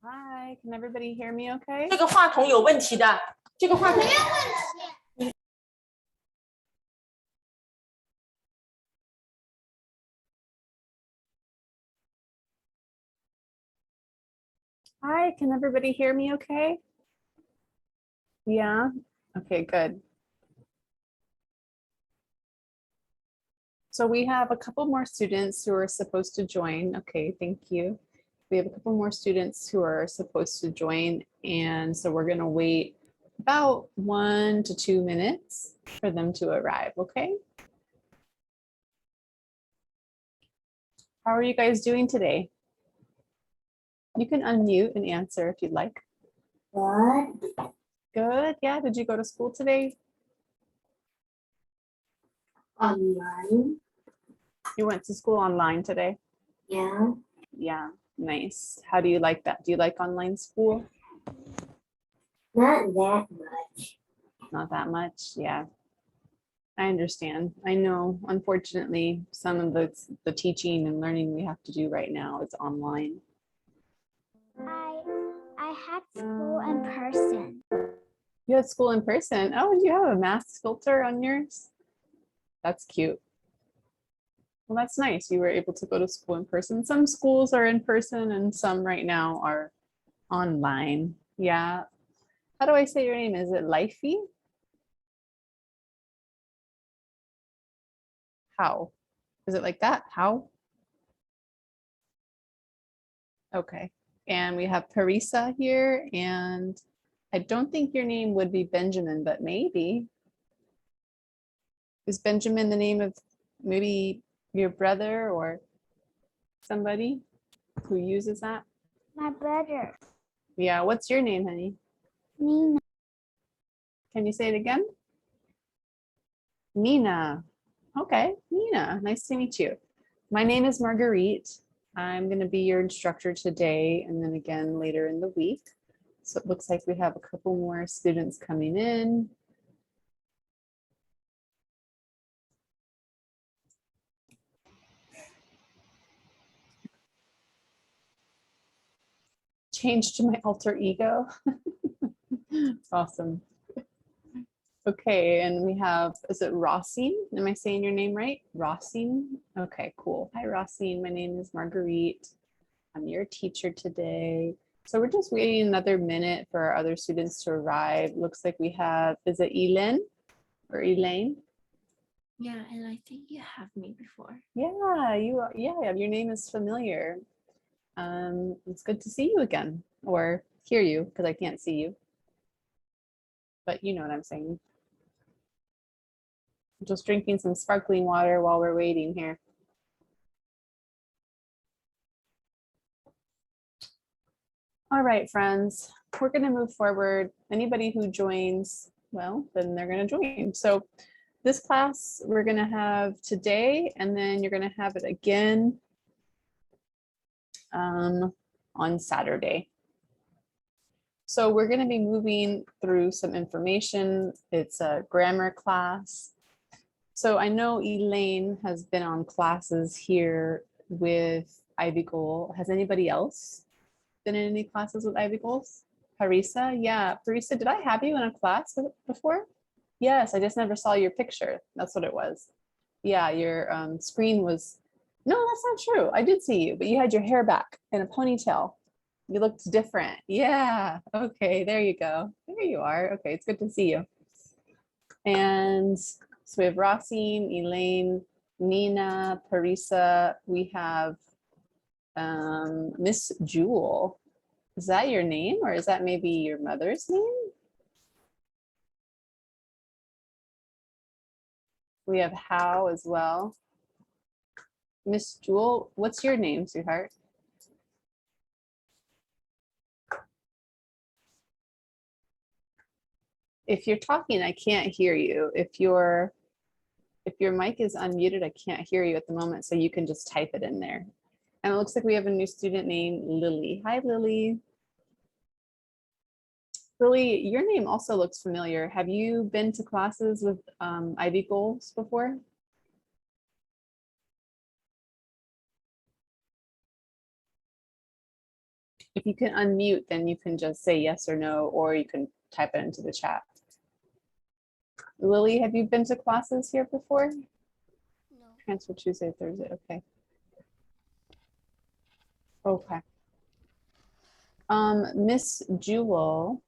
Hi, can everybody hear me okay? 这个话筒有问题的，这个话筒。 Hi, can everybody hear me okay? Yeah, okay, good. So we have a couple more students who are supposed to join. Okay, thank you. We have a couple more students who are supposed to join, and so we're gonna wait about 1 to 2 minutes for them to arrive, okay? How are you guys doing today? You can unmute and answer if you'd like. What? Good, yeah, did you go to school today? Online? You went to school online today? Yeah. Yeah, nice. How do you like that? Do you like online school? Not that much. Not that much, yeah. I understand. I know, unfortunately, some of the teaching and learning we have to do right now is online. I had school in person. You had school in person. Oh, do you have a mask filter on yours? That's cute. Well, that's nice. You were able to go to school in person. Some schools are in person and some right now are online. Yeah. How do I say your name? Is it Lifey? How? Is it like that? How? Okay. And we have Parisa here, and I don't think your name would be Benjamin, but maybe. Is Benjamin the name of maybe your brother or somebody who uses that? My brother, Yeah, what's your name, honey? Nina. Can you say it again? Nina. Okay, Nina, nice to meet you. My name is Marguerite. I'm going to be your instructor today and then again later in the week. So it looks like we have a couple more students coming in. Change to my alter ego. Awesome. Okay, and we have, is it Rossine? Am I saying your name right? Rossine? Okay, cool. Hi, Rossine. My name is Marguerite. I'm your teacher today. So we're just waiting another minute for our other students to arrive. Looks like we have, is it Elaine or Elaine? Yeah, and I think you have me before. Yeah, you are, yeah, your name is familiar. It's good to see you again, or hear you, because I can't see you. But you know what I'm saying. Just drinking some sparkling water while we're waiting here. All right, friends, we're going to move forward. Anybody who joins, well, then they're going to join. So this class we're going to have today, and then you're going to have it again on Saturday. So we're going to be moving through some information. It's a grammar class. So I know Elaine has been on classes here with ivyGoal. Has anybody else been in any classes with ivyGoals? Parisa? Yeah, Parisa, did I have you in a class before? Yes, I just never saw your picture. That's what it was. Yeah, your screen was, no, that's not true. I did see you, but you had your hair back in a ponytail. You looked different. Yeah, okay, there you go. There you are. Okay, it's good to see you. And so we have Rossine, Elaine, Nina, Parisa. We have Miss Jewel. Is that your name, or is that maybe your mother's name? We have How as well. Miss Jewel, what's your name, sweetheart? If you're talking, I can't hear you. If your mic is unmuted, I can't hear you at the moment, so you can just type it in there. And it looks like we have a new student named Lily. Hi, Lily. Lily, your name also looks familiar. Have you been to classes with ivyGoals before? If you can unmute, then you can just say yes or no, or you can type it into the chat. Lily, have you been to classes here before? No. Transfer Tuesday, Thursday, okay. Okay. Miss Jewel,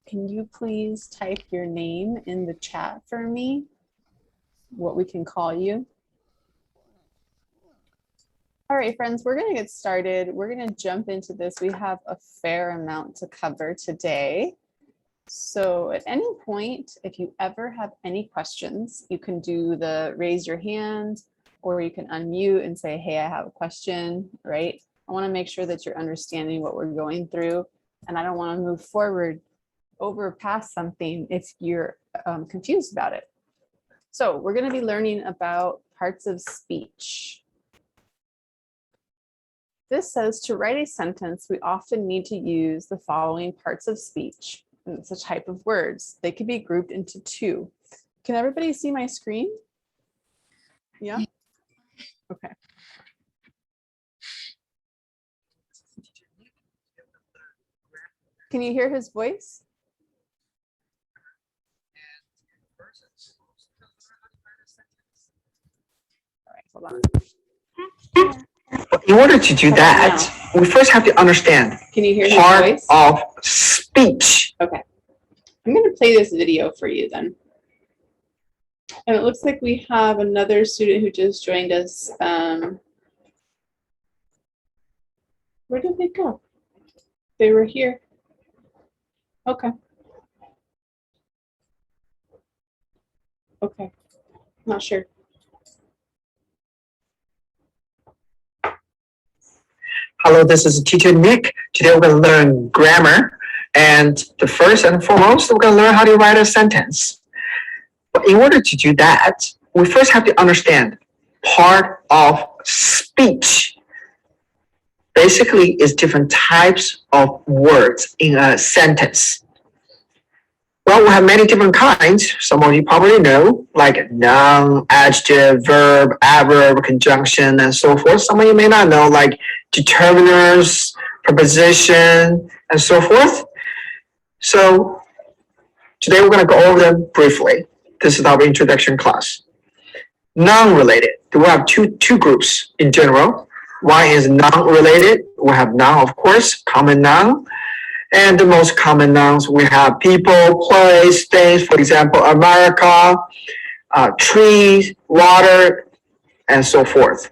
can you please type your name in the chat for me? What we can call you? All right, friends, we're going to get started. We're going to jump into this. We have a fair amount to cover today. So at any point, if you ever have any questions, you can do the raise your hand, or you can unmute and say, hey, I have a question, right? I want to make sure that you're understanding what we're going through, and I don't want to move forward over past something if you're confused about it. So we're going to be learning about parts of speech. This says to write a sentence, we often need to use the following parts of speech. And it's a type of words. They can be grouped into two. Can everybody see my screen? Yeah? Okay. Can you hear his voice? All right, hold on. In order to do that, we first have to understand Can you hear his part voice? of speech. Okay. I'm going to play this video for you then. And it looks like we have another student who just joined us. Where did they go? They were here. Okay. Okay. Not sure. Hello, this is teacher Nick. Today we're going to learn grammar. And the first and foremost, we're going to learn how to write a sentence. But in order to do that, we first have to understand part of speech. Basically, it's different types of words in a sentence. Well, we have many different kinds. Some of you probably know, like noun, adjective, verb, adverb, conjunction, and so forth. Some of you may not know, like determiners, preposition, and so forth. So today we're going to go over them briefly. This is our introduction class. Noun related. We have two groups in general. One is noun related. We have noun, of course, common noun. And the most common nouns, we have people, place, things, for example, America, trees, water, and so forth.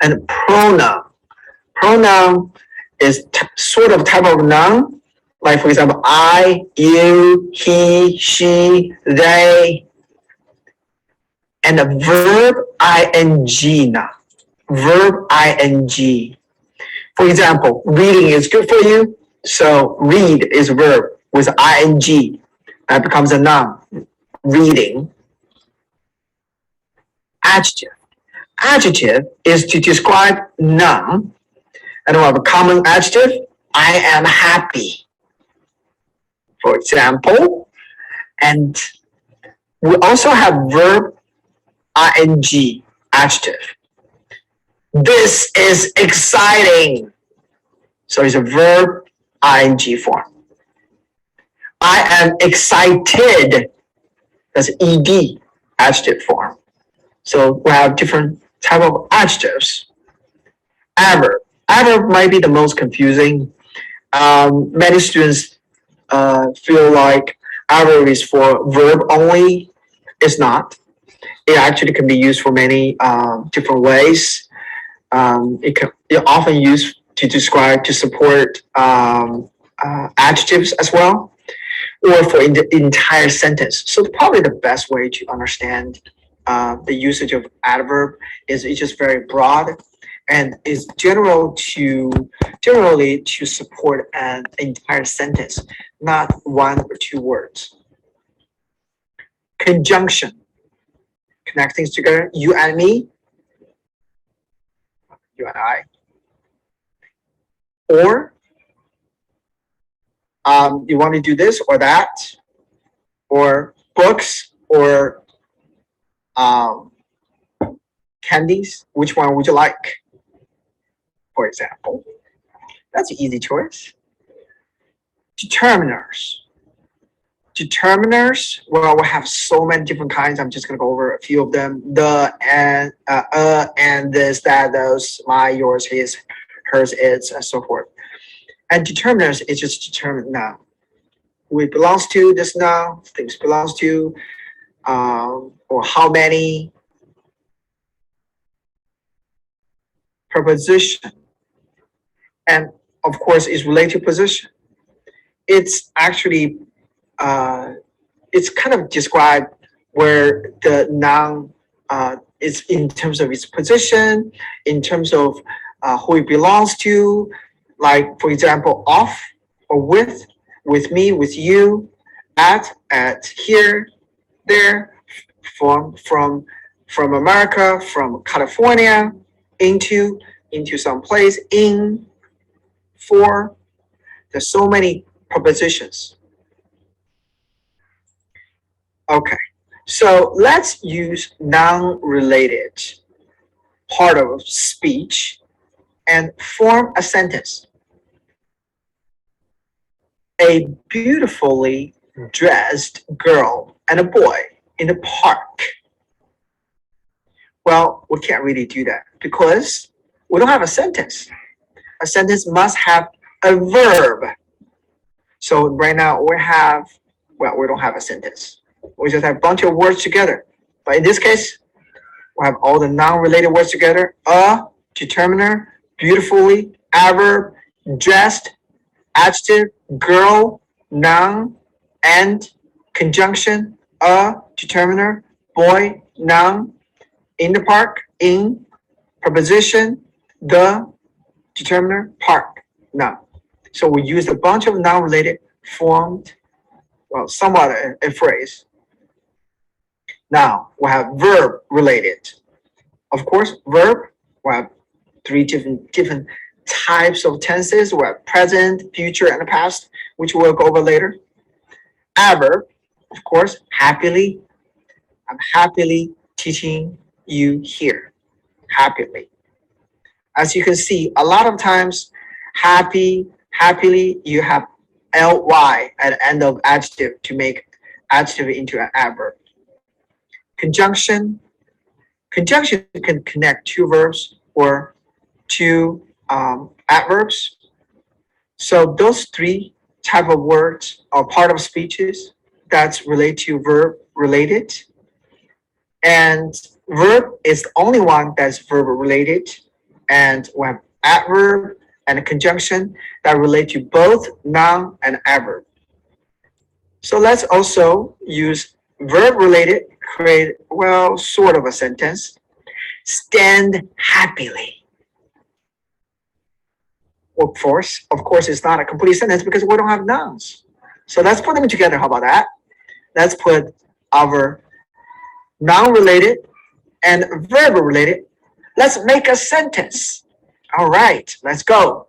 And pronoun. Pronoun is sort of type of noun, like for example, I, you, he, she, they. And the verb ing now. Verb ing. For example, reading is good for you. So read is a verb with ing. That becomes a noun. Reading. Adjective. Adjective is to describe noun. And we have a common adjective. I am happy. For example. And we also have verb ing. Adjective. This is exciting. So it's a verb ing form. I am excited. That's ed, adjective form. So we have different type of adjectives. Adverb. Adverb might be the most confusing. Many students feel like adverb is for verb only. It's not. It actually can be used for many different ways. It often used to describe, to support adjectives as well, or for the entire sentence. So probably the best way to understand the usage of adverb is it's just very broad and is generally to support an entire sentence, not one or two words. Conjunction. Connect things together, you and me, you and I. Or you want to do this or that, or books or candies. Which one would you like, for example? That's an easy choice. Determiners. Determiners, well, we have so many different kinds. I'm just going to go over a few of them. The, and this, that, those, my, yours, his, hers, its, and so forth. And determiners is just determined noun. Who it belongs to, this noun, things belongs to, or how many. Preposition. And of course, is related to position. It's actually it's kind of described where the noun is in terms of its position, in terms of who it belongs to, like for example, off or with me, with you, at, here, there, from America, from California, into some place, in, for. There's so many prepositions. Okay, so let's use noun-related part of speech and form a sentence. A beautifully dressed girl and a boy in the park. Well, we can't really do that because we don't have a sentence. A sentence must have a verb. So right now we have, well, we don't have a sentence. We just have a bunch of words together. But in this case, we have all the noun-related words together. A, determiner, beautifully, adverb, dressed, adjective, girl, noun, and conjunction, a, determiner, boy, noun, in the park, in, preposition, the, determiner, park, noun. So we used a bunch of noun-related formed, well, somewhat a phrase. Now we have verb related. Of course, verb, we have three different types of tenses. We have present, future, and past, which we'll go over later. Adverb, of course, happily. I'm happily teaching you here. Happily. As you can see, a lot of times, happily, you have ly at the end of adjective to make adjective into an adverb. Conjunction can connect two verbs or two adverbs. So those three type of words are part of speeches that's related to verb related. And verb is the only one that's verb related. And we have adverb and a conjunction that relate to both noun and adverb. So let's also use verb related, create, well, sort of a sentence. Stand happily. Of course, it's not a complete sentence because we don't have nouns. So let's put them together. How about that? Let's put our noun related and verb related. Let's make a sentence. All right, let's go.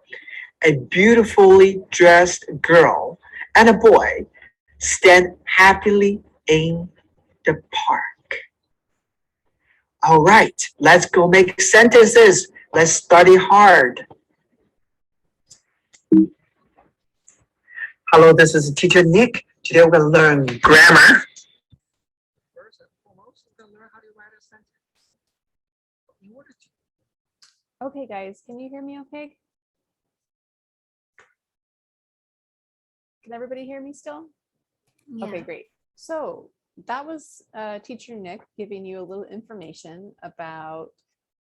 A beautifully dressed girl and a boy stand happily in the park. All right, let's go make sentences. Let's study hard. Hello, this is teacher Nick. Today we're going to learn grammar. First and foremost, we're going to learn how to write a sentence. Okay, guys, can you hear me okay? Can everybody hear me still? Yeah. Okay, great. So that was teacher Nick giving you a little information about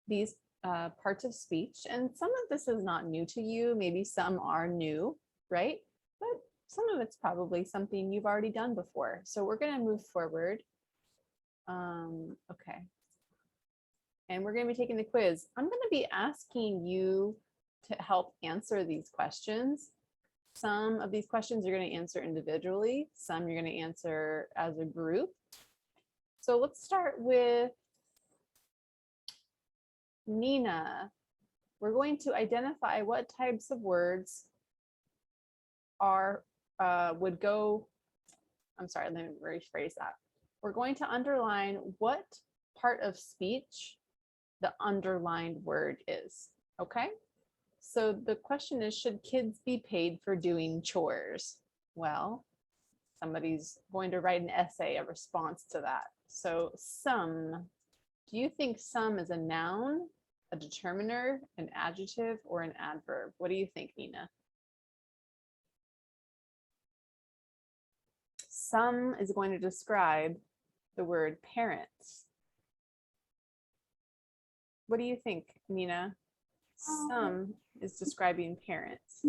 these parts of speech. And some of this is not new to you. Maybe some are new, right? But some of it's probably something you've already done before. So we're going to move forward. Okay. And we're going to be taking the quiz. I'm going to be asking you to help answer these questions. Some of these questions you're going to answer individually. Some you're going to answer as a group. So let's start with Nina. We're going to identify what types of words are would go. I'm sorry, let me rephrase that. We're going to underline what part of speech the underlined word is. Okay, So the question is, should kids be paid for doing chores? Well, somebody's going to write an essay, a response to that. So some, do you think some is a noun, a determiner, an adjective, or an adverb? What do you think, Nina? Some is going to describe the word parents. What do you think, Nina? Some is describing parents.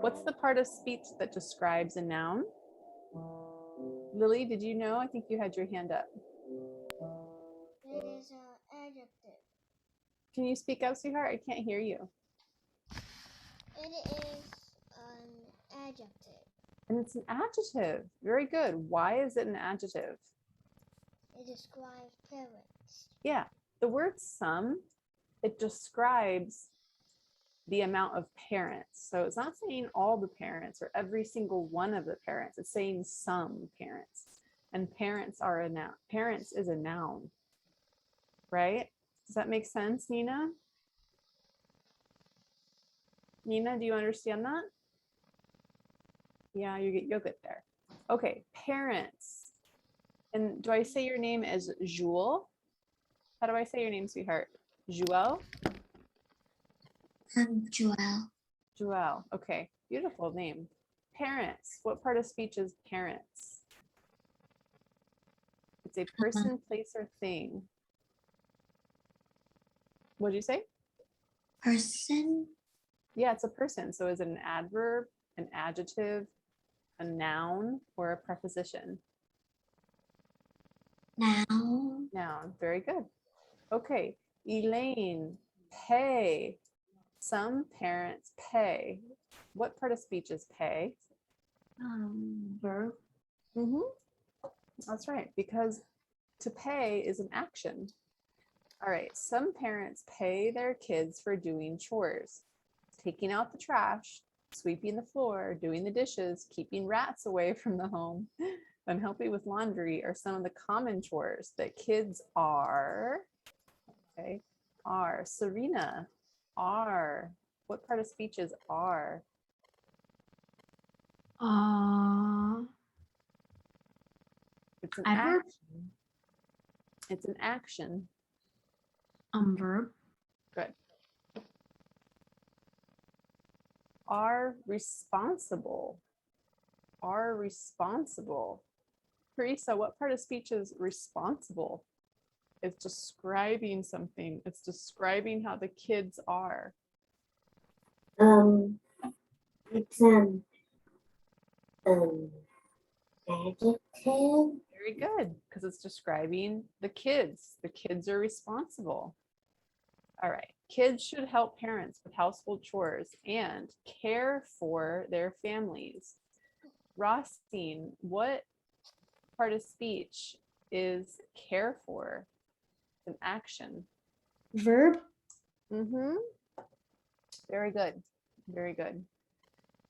What's the part of speech that describes a noun? Lily, did you know? I think you had your hand up. It is an adjective. Can you speak up, sweetheart? I can't hear you. It is an adjective. And it's an adjective. Very good. Why is it an adjective? It describes parents. Yeah, the word some, it describes the amount of parents. So it's not saying all the parents or every single one of the parents. It's saying some parents. And parents are a noun. Parents is a noun, right? Does that make sense, Nina? Nina, do you understand that? Yeah, you'll get there. Okay, parents. And do I say your name as Jewel? How do I say your name, sweetheart? Jewel? Joel. Jewel. Okay, beautiful name. Parents. What part of speech is parents? It's a person, place, or thing. What did you say? Person. Yeah, it's a person. So is it an adverb, an adjective, a noun, or a preposition? Noun. Noun. Very good. Okay, Elaine, pay. Some parents pay. What part of speech is pay? Verb. That's right, because to pay is an action. All right, some parents pay their kids for doing chores, taking out the trash, sweeping the floor, doing the dishes, keeping rats away from the home, and helping with laundry are some of the common chores that kids are. Okay, are. Serena, are. What part of speech is are? It's an Adverb? action. It's an action. Verb. Good. Are responsible. Are responsible. Teresa, what part of speech is responsible? It's describing something. It's describing how the kids are. It's adjective. Very good, because it's describing the kids. The kids are responsible. All right. Kids should help parents with household chores and care for their families. Rothstein, what part of speech is care for? An action. Verb. Very good. Very good.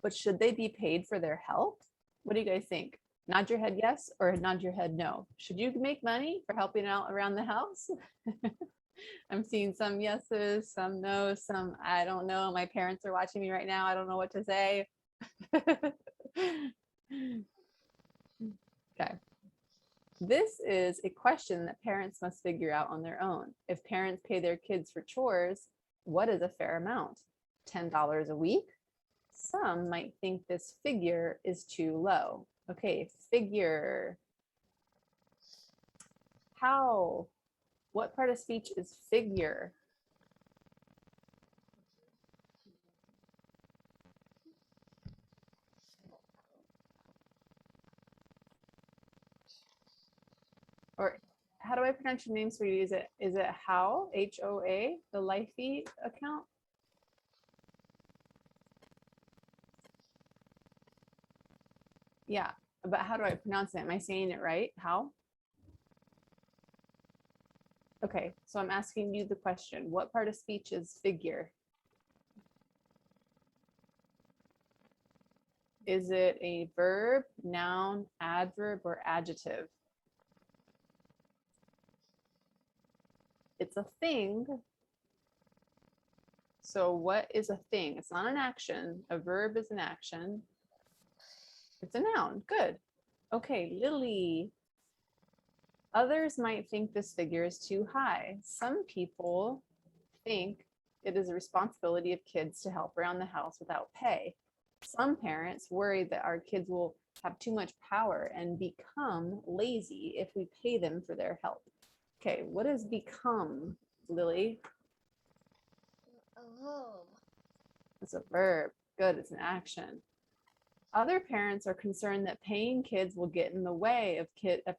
But should they be paid for their help? What do you guys think? Nod your head yes or nod your head no. Should you make money for helping out around the house? I'm seeing some yeses, some no's, some I don't know. My parents are watching me right now. I don't know what to say. Okay. This is a question that parents must figure out on their own. If parents pay their kids for chores, what is a fair amount? $10 a week? Some might think this figure is too low. Okay, figure. How? What part of speech is figure? Or how do I pronounce your name, sweetie? Is it How? H-O-A, the Lifey account? Yeah, but how do I pronounce it? Am I saying it right? How? Okay, so I'm asking you the question. What part of speech is figure? Is it a verb, noun, adverb, or adjective? It's a thing. So what is a thing? It's not an action. A verb is an action. It's a noun. Good. Okay, Lily. Others might think this figure is too high. Some people think it is a responsibility of kids to help around the house without pay. Some parents worry that our kids will have too much power and become lazy if we pay them for their help. Okay, what is become, Lily? A verb. It's a verb. Good, it's an action. Other parents are concerned that paying kids will get in the way of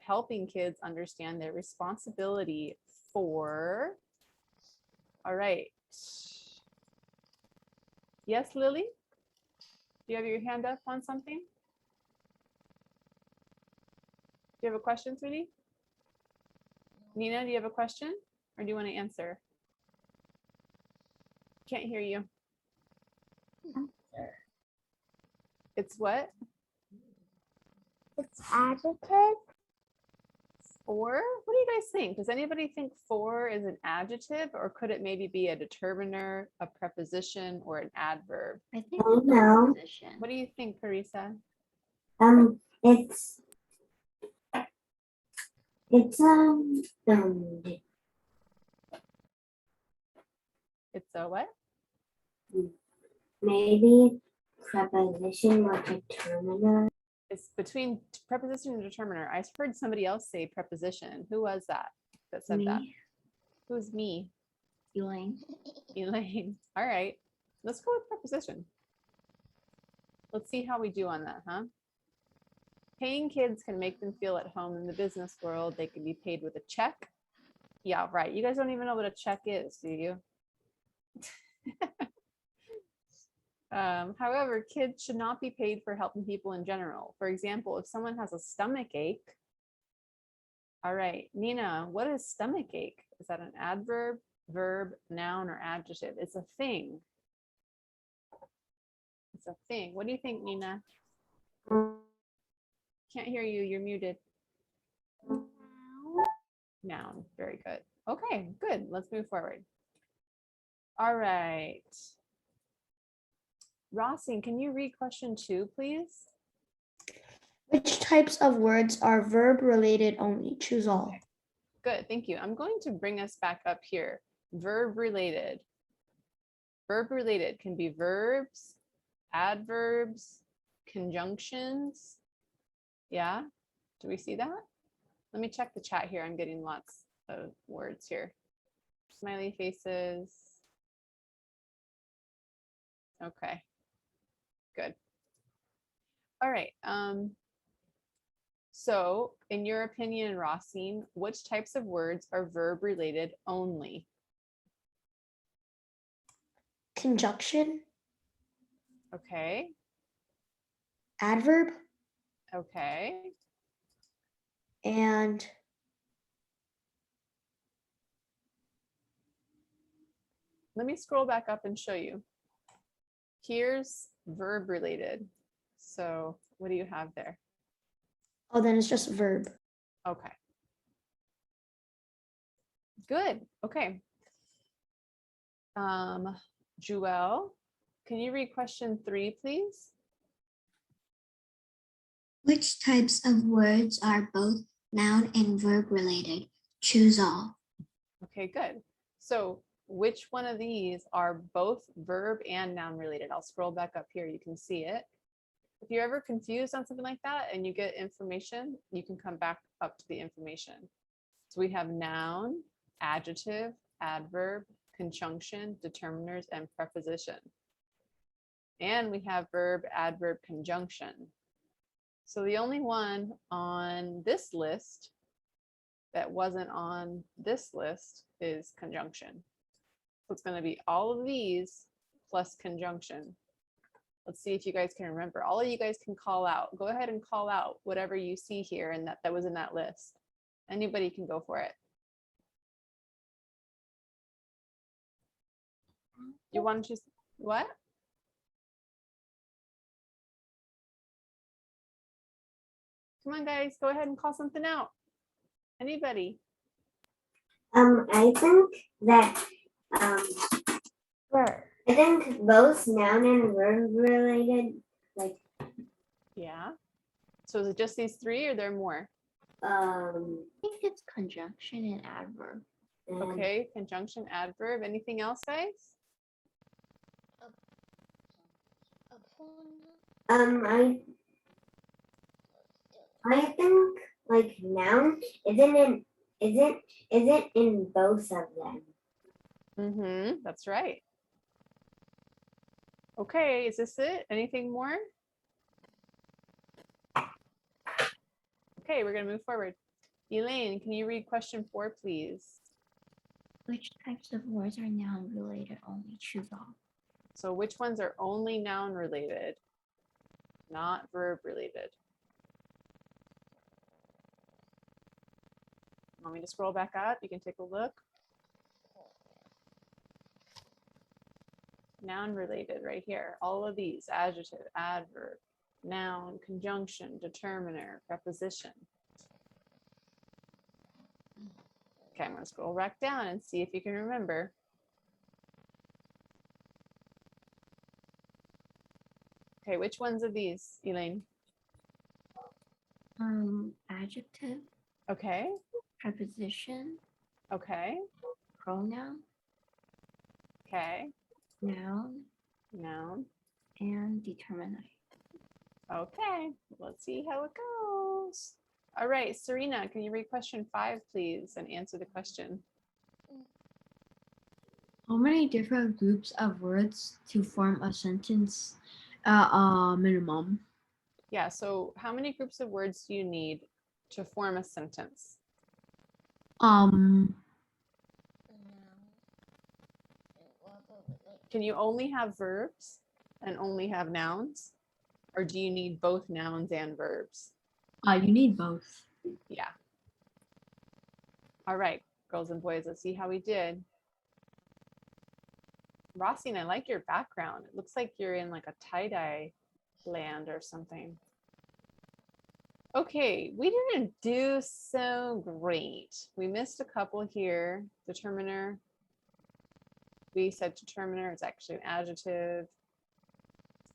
helping kids understand their responsibility for. All right. Yes, Lily? Do you have your hand up on something? Do you have a question, sweetie? Nina, do you have a question or do you want to answer? Can't hear you. It's what? It's adjective. For? What do you guys think? Does anybody think for is an adjective, or could it maybe be a determiner, a preposition, or an adverb? I think Oh, it's a no. preposition. What do you think, Carissa? It's It's a what? maybe preposition or determiner. It's between preposition and determiner. I heard somebody else say preposition. Who was that said that? Me, Who's me? Elaine. Elaine. All right. Let's go with preposition. Let's see how we do on that, huh? Paying kids can make them feel at home in the business world. They can be paid with a check. Yeah, right. You guys don't even know what a check is, do you? However, kids should not be paid for helping people in general. For example, if someone has a stomach ache. All right, Nina, what is stomach ache? Is that an adverb, verb, noun, or adjective? It's a thing. It's a thing. What do you think, Nina? Can't hear you. You're muted. Noun. Very good. Okay, good. Let's move forward. All right. Rossing, can you read question 2, please? Which types of words are verb related only? Choose all. Good, thank you. I'm going to bring us back up here. Verb related. Verb related can be verbs, adverbs, conjunctions. Yeah, do we see that? Let me check the chat here. I'm getting lots of words here. Smiley faces. Okay, good. All right. So in your opinion, Rossine, which types of words are verb related only? Conjunction, Okay, adverb, okay. and Let me scroll back up and show you. Here's verb related. So what do you have there? oh, then it's just verb. Okay. Good. Okay. Jewel, can you read question 3, please? Which types of words are both noun and verb related? Choose all. Okay, good. So which one of these are both verb and noun related? I'll scroll back up here. You can see it. If you're ever confused on something like that and you get information, you can come back up to the information. So we have noun, adjective, adverb, conjunction, determiners, and preposition. And we have verb, adverb, conjunction. So the only one on this list that wasn't on this list is conjunction. So it's going to be all of these plus conjunction. Let's see if you guys can remember. All of you guys can call out. Go ahead and call out whatever you see here and that was in that list. Anybody can go for it. You want to choose what? Come on, guys, go ahead and call something out. Anybody? I think that Verb. I think both noun and verb related. Like Yeah. So is it just these three or there are more? I think it's conjunction and adverb. and Okay, conjunction, adverb. Anything else, guys? I think like noun isn't in both of them. Mm-hmm. That's right. Okay, is this it? Anything more? Okay, we're gonna move forward. Elaine, can you read question 4, please? Which types of words are noun related only? Choose all. So which ones are only noun related, not verb related? Want me to scroll back up? You can take a look. Noun related right here. All of these: adjective, adverb, noun, conjunction, determiner, preposition. Okay, I'm going to scroll back down and see if you can remember. Okay, which ones of these, Elaine? Adjective, Okay, preposition, okay, pronoun, okay, noun, noun. and determiner. Okay, let's see how it goes. All right, Serena, can you read question 5, please, and answer the question? How many different groups of words to form a sentence minimum? Yeah, so how many groups of words do you need to form a sentence? Can you only have verbs and only have nouns? Or do you need both nouns and verbs? You need both. Yeah. All right, girls and boys, let's see how we did. Rossine, I like your background. It looks like you're in like a tie-dye land or something. Okay, we didn't do so great. We missed a couple here. Determiner. We said determiner, it's actually an adjective.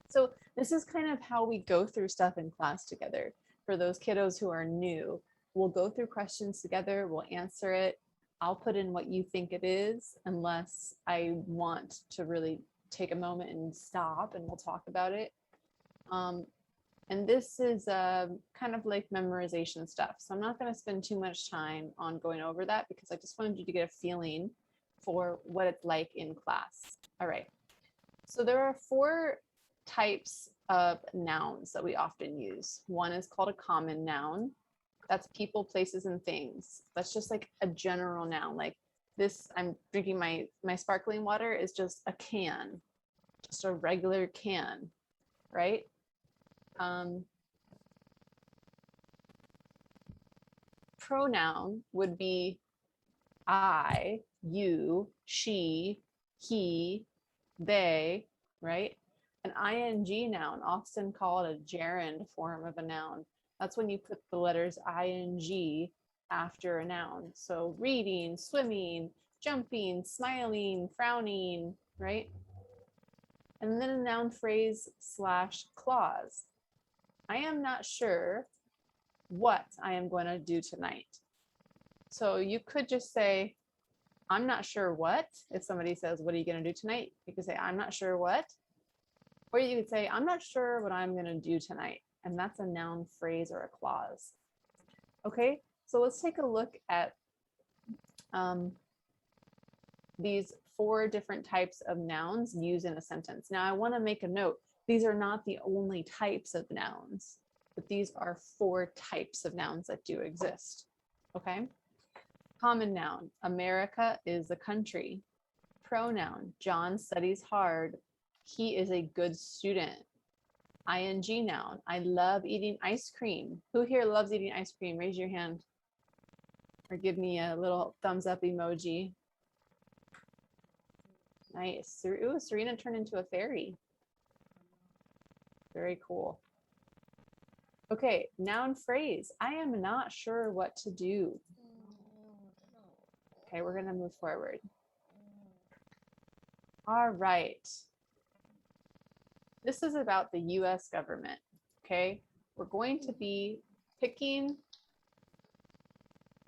So this is kind of how we go through stuff in class together. For those kiddos who are new, we'll go through questions together, we'll answer it. I'll put in what you think it is, unless I want to really take a moment and stop and we'll talk about it. And this is kind of like memorization stuff. So I'm not going to spend too much time on going over that because I just wanted you to get a feeling for what it's like in class. All right. So there are 4 types of nouns that we often use. One is called a common noun. That's people, places, and things. That's just like a general noun. Like this, I'm drinking my sparkling water is just a can, just a regular can, right? Pronoun would be I, you, she, he, they, right? An ing noun, often called a gerund form of a noun. That's when you put the letters ing after a noun. So reading, swimming, jumping, smiling, frowning, right? And then a noun phrase / clause. I am not sure what I am going to do tonight. So you could just say, I'm not sure what. If somebody says, what are you going to do tonight? You could say, I'm not sure what. Or you could say, I'm not sure what I'm going to do tonight. And that's a noun phrase or a clause. Okay, so let's take a look at these 4 different types of nouns used in a sentence. Now, I want to make a note. These are not the only types of nouns, but these are 4 types of nouns that do exist. Okay. Common noun, America is a country. Pronoun, John studies hard. He is a good student. ing noun, I love eating ice cream. Who here loves eating ice cream? Raise your hand or give me a little thumbs up emoji. Nice. Ooh, Serena turned into a fairy. Very cool. Okay, noun phrase, I am not sure what to do. Okay, we're gonna move forward. All right. This is about the US government, okay? We're going to be picking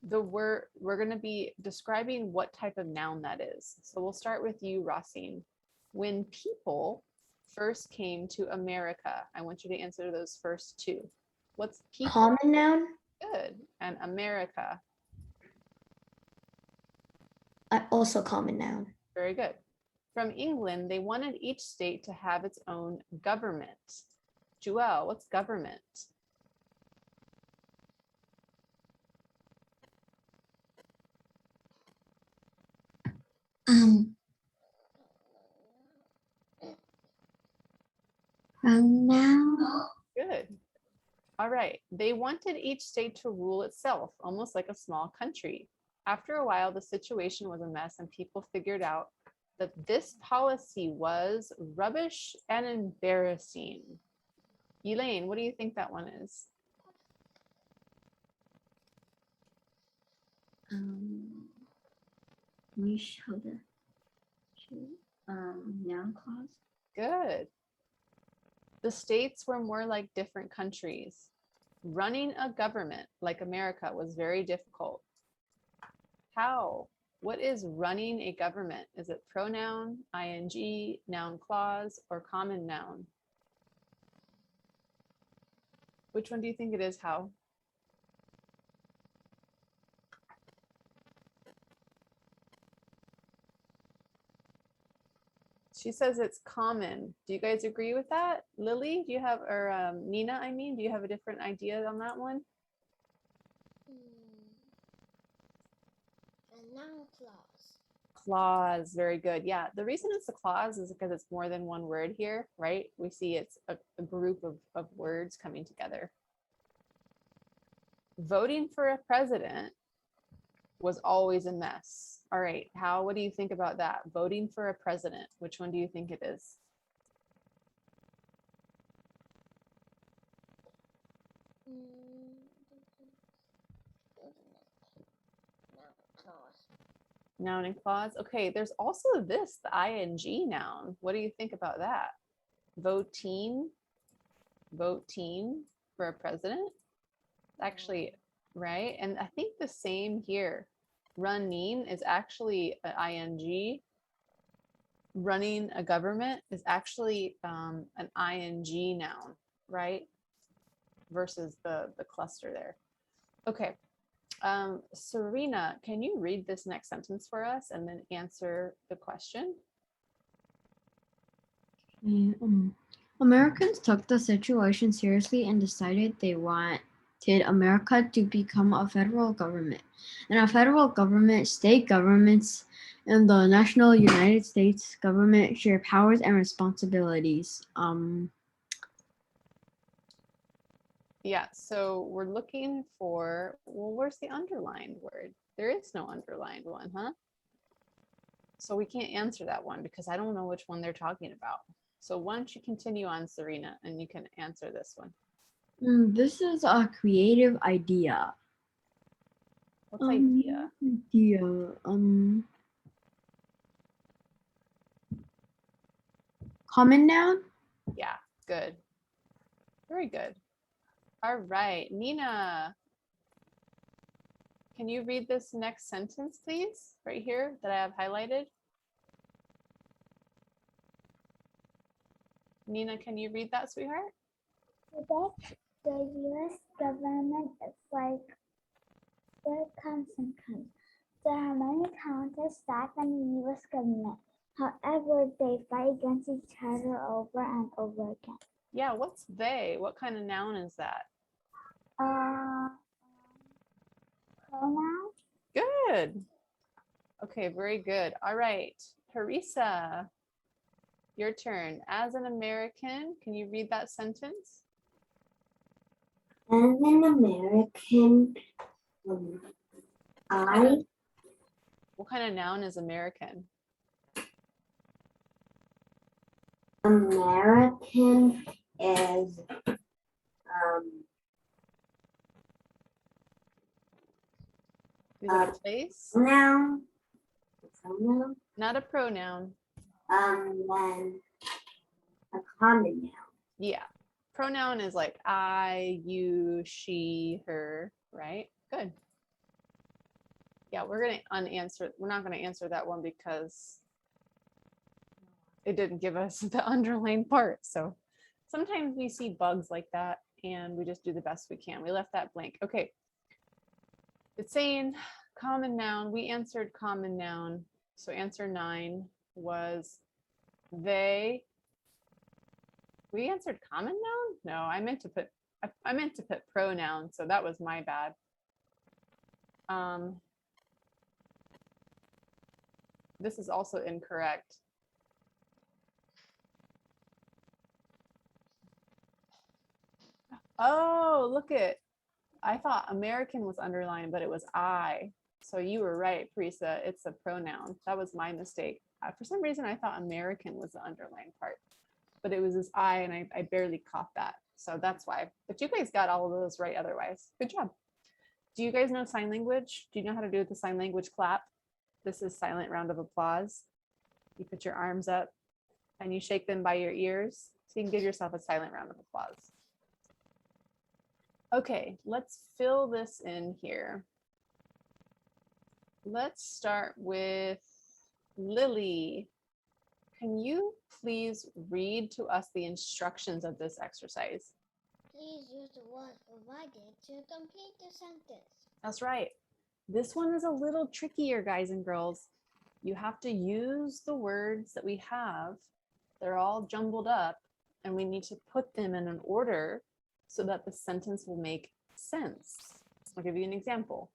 the word, we're gonna be describing what type of noun that is. So we'll start with you, Rosine. When people first came to America, I want you to answer those first two. What's people? Common noun. Good. And America. Also common noun. Very good. From England, they wanted each state to have its own government. Joelle, what's government? Pronoun. Good. All right. They wanted each state to rule itself, almost like a small country. After a while, the situation was a mess and people figured out that this policy was rubbish and embarrassing. Elaine, what do you think that one is? We show the noun clause. Good. The states were more like different countries. Running a government like America was very difficult. How? What is running a government? Is it pronoun, ing, noun clause, or common noun? Which one do you think it is, How? She says it's common. Do you guys agree with that? Lily, do you have, or Nina, I mean, do you have a different idea on that one? A noun clause. Clause, very good. Yeah, the reason it's a clause is because it's more than one word here, right? We see it's a group of words coming together. Voting for a president was always a mess. All right, How, what do you think about that? Voting for a president, which one do you think it is? Noun and clause. Okay, there's also this, the ing noun. What do you think about that? Voting for a president. Actually, right? And I think the same here. Running is actually an ing. Running a government is actually an ing noun, right? Versus the cluster there. Okay. Serena, can you read this next sentence for us and then answer the question? Americans took the situation seriously and decided they wanted America to become a federal government. And a federal government, state governments, and the national United States government share powers and responsibilities. Yeah, so we're looking for, well, where's the underlined word? There is no underlined one, huh? So we can't answer that one because I don't know which one they're talking about. So why don't you continue on, Serena, and you can answer this one. This is a creative idea. What's idea? Common noun? Yeah, good. Very good. All right, Nina, can you read this next sentence, please? Right here that I have highlighted. Nina, can you read that, sweetheart? The U.S. government is like the consequence. There are many counter staff in the U.S. government. However, they fight against each other over and over again. Yeah, what's they? What kind of noun is that? Pronoun. Good. Okay, very good. All right, Teresa, your turn. As an American, can you read that sentence? As an American, What kind of noun is American? American is Is it a place? noun. pronoun? Not a pronoun. Then a common noun. Yeah. Pronoun is like I, you, she, her, right? Good. Yeah, we're not gonna answer that one because it didn't give us the underlined part. So sometimes we see bugs like that and we just do the best we can. We left that blank. Okay. It's saying common noun. We answered common noun. So answer 9 was they. We answered common noun? No, I meant to put pronoun, so that was my bad. This is also incorrect. Oh, look it. I thought American was underlined, but it was I. So you were right, Parisa. It's a pronoun. That was my mistake. For some reason, I thought American was the underlined part, but it was this I, and I barely caught that. So that's why. But you guys got all of those right otherwise. Good job. Do you guys know sign language? Do you know how to do the sign language clap? This is silent round of applause. You put your arms up and you shake them by your ears. So you can give yourself a silent round of applause. Okay, let's fill this in here. Let's start with Lily. Can you please read to us the instructions of this exercise? Please use the word provided to complete the sentence. That's right. This one is a little trickier, guys and girls. You have to use the words that we have. They're all jumbled up, and we need to put them in an order so that the sentence will make sense. I'll give you an example.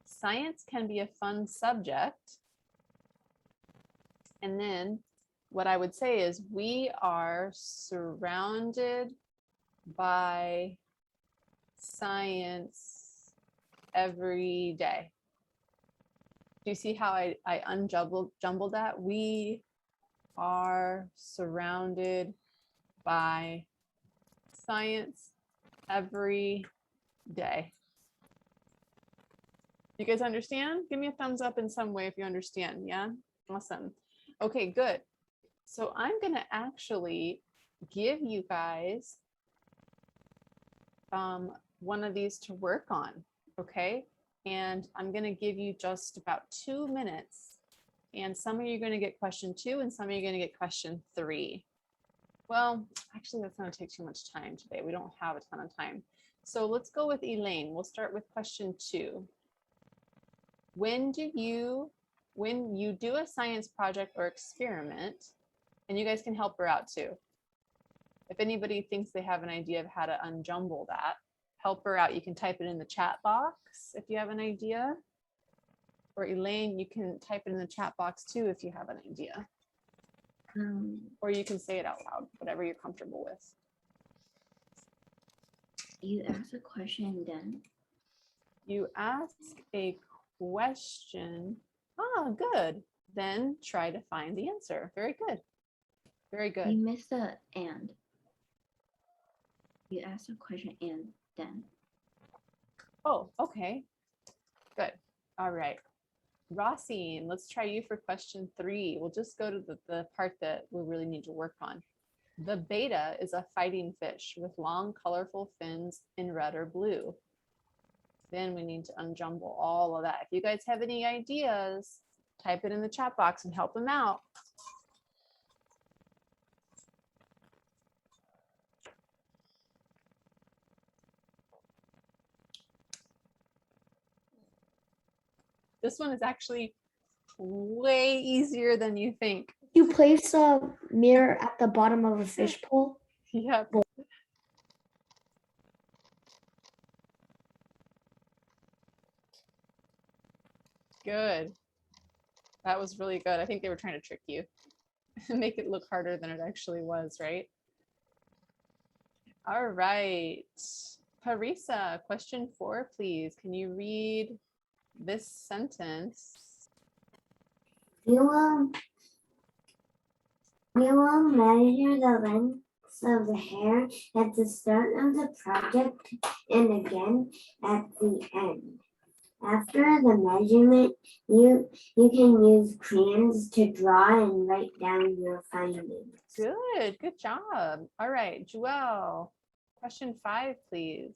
Science can be a fun subject. And then what I would say is we are surrounded by science every day. Do you see how I jumbled that? We are surrounded by science every day. You guys understand? Give me a thumbs up in some way if you understand. Yeah, awesome. Okay, good. So I'm gonna actually give you guys one of these to work on, okay? And I'm gonna give you just about 2 minutes. And some of you are gonna get question 2 and some of you are gonna get question 3. Well, actually that's gonna take too much time today. We don't have a ton of time. So let's go with Elaine. We'll start with question 2. When you do a science project or experiment, and you guys can help her out too. If anybody thinks they have an idea of how to unjumble that, help her out. You can type it in the chat box if you have an idea. Or Elaine, you can type it in the chat box too if you have an idea. Or you can say it out loud, whatever you're comfortable with. You ask a question, then You ask a question. Oh, good. Then try to find the answer. Very good. Very good. you miss the and. You ask a question and then. Oh, okay. Good. All right. Rossine, let's try you for question 3. We'll just go to the part that we really need to work on. The betta is a fighting fish with long, colorful fins in red or blue. Then we need to unjumble all of that. If you guys have any ideas, type it in the chat box and help them out. This one is actually way easier than you think. You place a mirror at the bottom of a fish pool. Yep. Good. That was really good. I think they were trying to trick you and make it look harder than it actually was, right? All right. Parisa, question 4, please. Can you read this sentence? We will measure the length of the hair at the start of the project and again at the end. After the measurement, you can use crayons to draw and write down your findings. Good job. All right, Joelle, question 5, please.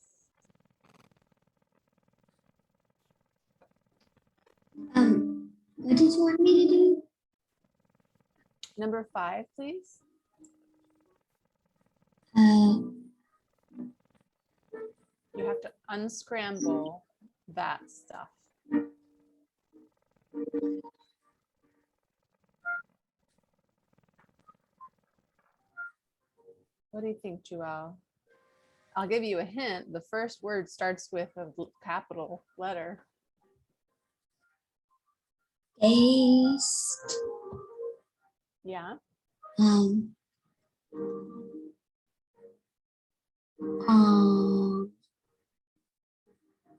What did you want me to do? Number 5, please. You have to unscramble that stuff. What do you think, Joelle? I'll give you a hint. The first word starts with a capital letter. Based. Yeah.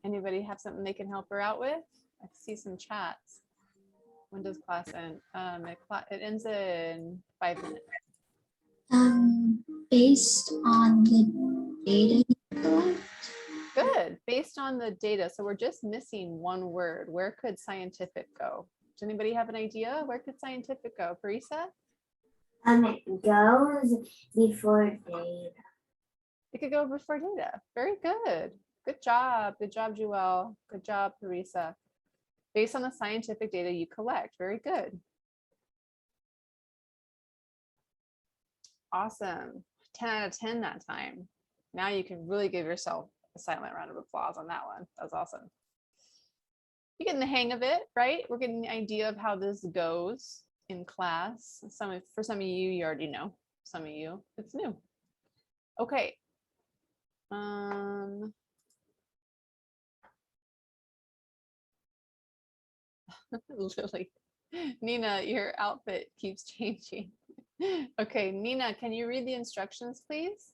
Anybody have something they can help her out with? I see some chats. When does class end? It ends in 5 minutes. Based on the data you collect. Good. Based on the data. So we're just missing one word. Where could scientific go? Does anybody have an idea? Where could scientific go? Parisa? It goes before data. It could go before data. Very good. Good job. Good job, Joelle. Good job, Parisa. Based on the scientific data you collect. Very good. Awesome. 10 out of 10 that time. Now you can really give yourself a silent round of applause on that one. That was awesome. You're getting the hang of it, right? We're getting the idea of how this goes in class. For some of you, you already know. Some of you, it's new. Okay. Lily, Nina, your outfit keeps changing. Okay, Nina, can you read the instructions, please?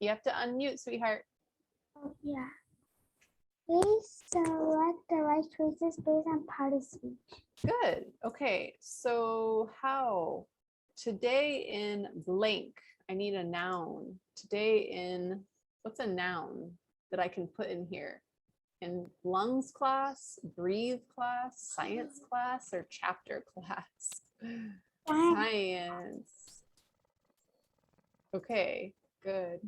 You have to unmute, sweetheart. Oh, yeah. Please select the right choices based on part of speech. Good. Okay, so how? Today in blank, I need a noun. Today in, what's a noun that I can put in here? In lungs class, breathe class, science class, or chapter class? Science. Okay, good.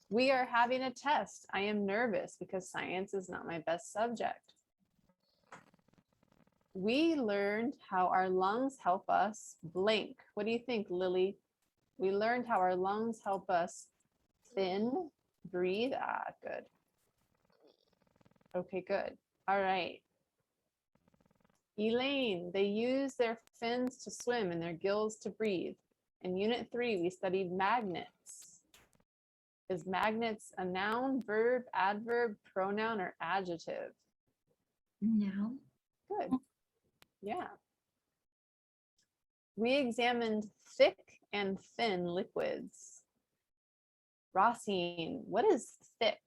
We are having a test. I am nervous because science is not my best subject. We learned how our lungs help us blank. What do you think, Lily? We learned how our lungs help us thin, breathe. Ah, good. Okay, good. All right. Elaine, they use their fins to swim and their gills to breathe. In Unit 3, we studied magnets. Is magnets a noun, verb, adverb, pronoun, or adjective? Noun. Good. Yeah. We examined thick and thin liquids. Rossine, what is thick?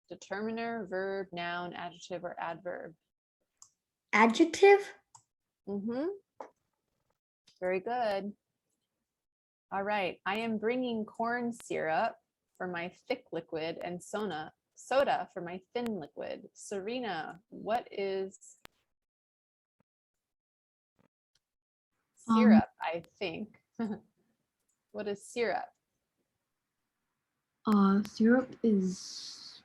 Determiner, verb, noun, adjective, or adverb? Adjective. Very good. All right, I am bringing corn syrup for my thick liquid and soda for my thin liquid. Serena, what is syrup, I think? What is syrup? Syrup is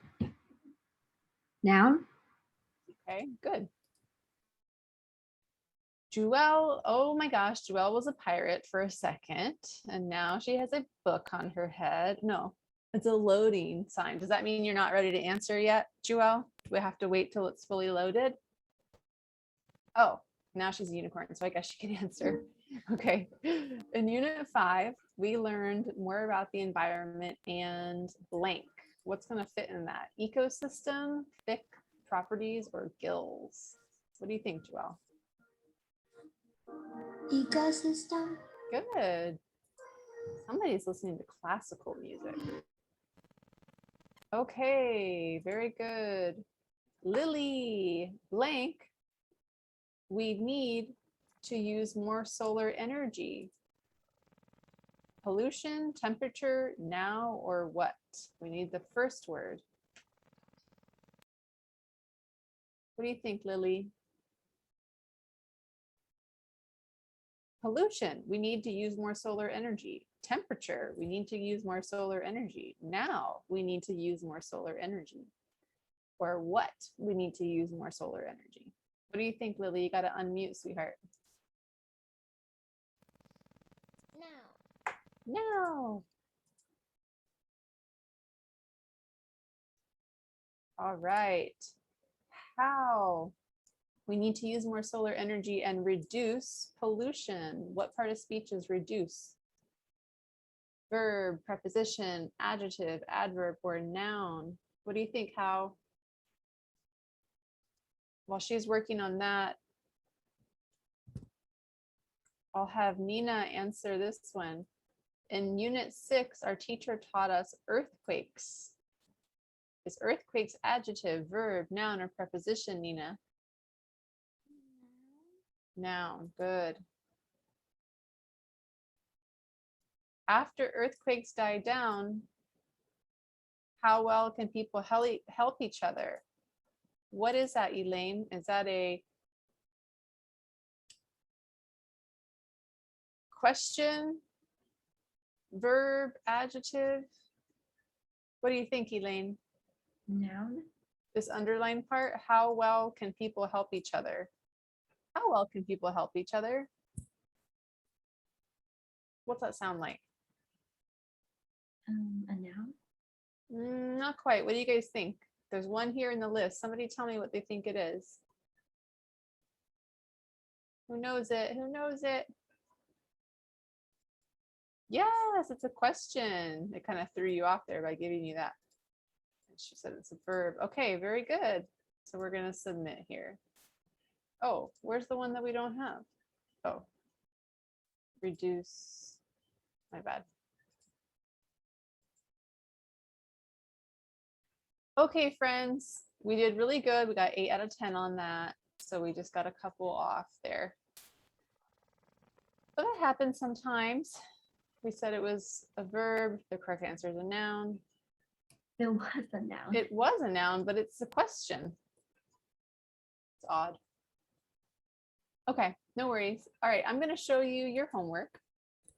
noun. Okay, good. Joelle, oh my gosh, Joelle was a pirate for a second, and now she has a book on her head. No, it's a loading sign. Does that mean you're not ready to answer yet, Joelle? Do we have to wait till it's fully loaded? Oh, now she's a unicorn, so I guess she can answer. Okay, in Unit 5, we learned more about the environment and blank. What's going to fit in that? Ecosystem, thick properties, or gills? What do you think, Joelle? Ecosystem. Good. Somebody's listening to classical music. Okay, very good. Lily, blank. We need to use more solar energy. pollution, temperature, now, or what? We need the first word. What do you think, Lily? Pollution, we need to use more solar energy. Temperature, we need to use more solar energy. Now, we need to use more solar energy. Or what? We need to use more solar energy. What do you think, Lily? You got to unmute, sweetheart. Now. No. All right. How? We need to use more solar energy and reduce pollution. What part of speech is reduce? Verb, preposition, adjective, adverb, or noun. What do you think, How? While she's working on that, I'll have Nina answer this one. In Unit 6, our teacher taught us earthquakes. Is earthquakes adjective, verb, noun, or preposition, Nina? Noun, good. After earthquakes die down, how well can people help each other? What is that, Elaine? Is that a question, verb, adjective? What do you think, Elaine? Noun. This underlined part, how well can people help each other? How well can people help each other? What's that sound like? A noun. Not quite. What do you guys think? There's one here in the list. Somebody tell me what they think it is. Who knows it? Who knows it? Yes, it's a question. It kind of threw you off there by giving you that. She said it's a verb. Okay, very good. So we're going to submit here. Oh, where's the one that we don't have? Oh, reduce. My bad. Okay, friends, we did really good. We got 8 out of 10 on that. So we just got a couple off there. But that happens sometimes. We said it was a verb. The correct answer is a noun. It was a noun. It was a noun, but it's a question. It's odd. Okay, no worries. All right, I'm going to show you your homework.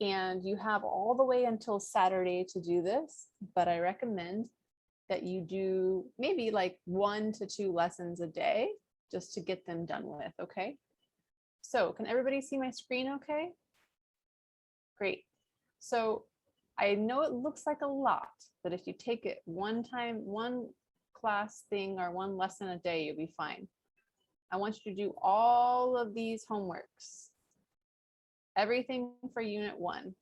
And you have all the way until Saturday to do this, but I recommend that you do maybe like 1 to 2 lessons a day just to get them done with, okay? So can everybody see my screen okay? Great. So I know it looks like a lot, but if you take it one class thing or 1 lesson a day, you'll be fine. I want you to do all of these homeworks. Everything for Unit 1.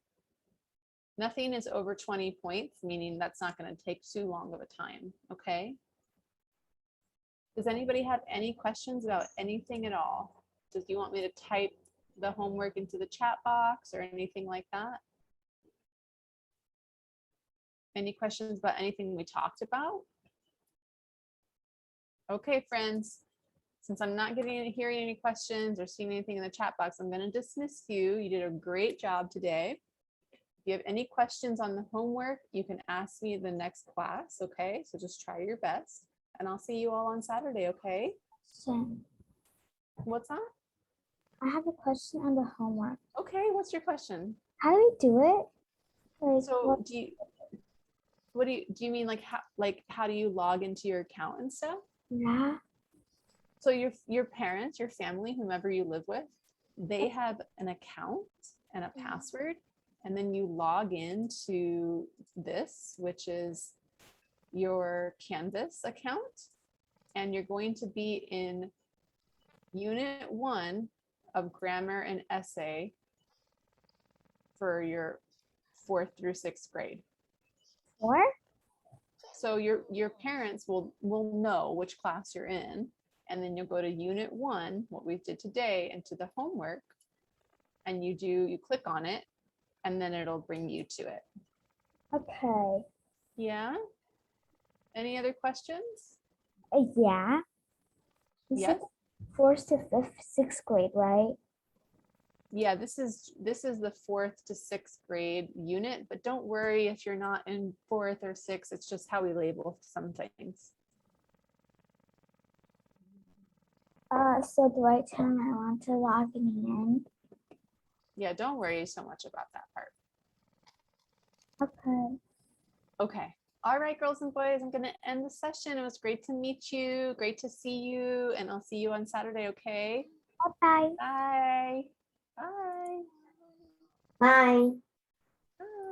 Nothing is over 20 points, meaning that's not going to take too long of a time, okay? Does anybody have any questions about anything at all? Do you want me to type the homework into the chat box or anything like that? Any questions about anything we talked about? Okay, friends. Since I'm not hearing any questions or seeing anything in the chat box, I'm going to dismiss you. You did a great job today. If you have any questions on the homework, you can ask me in the next class, okay? So just try your best. And I'll see you all on Saturday, okay? Same. What's that? I have a question on the homework. Okay, what's your question? How do we do it? Like, So do you mean like how do you log into your account and stuff? Yeah. So your parents, your family, whomever you live with, they have an account and a password, and then you log into this, which is your Canvas account, and you're going to be in Unit 1 of Grammar and Essay for your 4th through 6th grade. 4? So your parents will know which class you're in, and then you'll go to Unit 1, what we did today, and to the homework, and you click on it, and then it'll bring you to it. Okay. Yeah? Any other questions? Yeah. You Yes. said 4th to 5th, 6th grade, right? Yeah, this is the 4th to 6th grade unit, but don't worry if you're not in 4th or 6th. It's just how we label some things. So the right time I want to log in. Yeah, don't worry so much about that part. Okay. Okay. All right, girls and boys, I'm going to end the session. It was great to meet you. Great to see you. And I'll see you on Saturday, okay? Bye. Bye. Bye. Bye.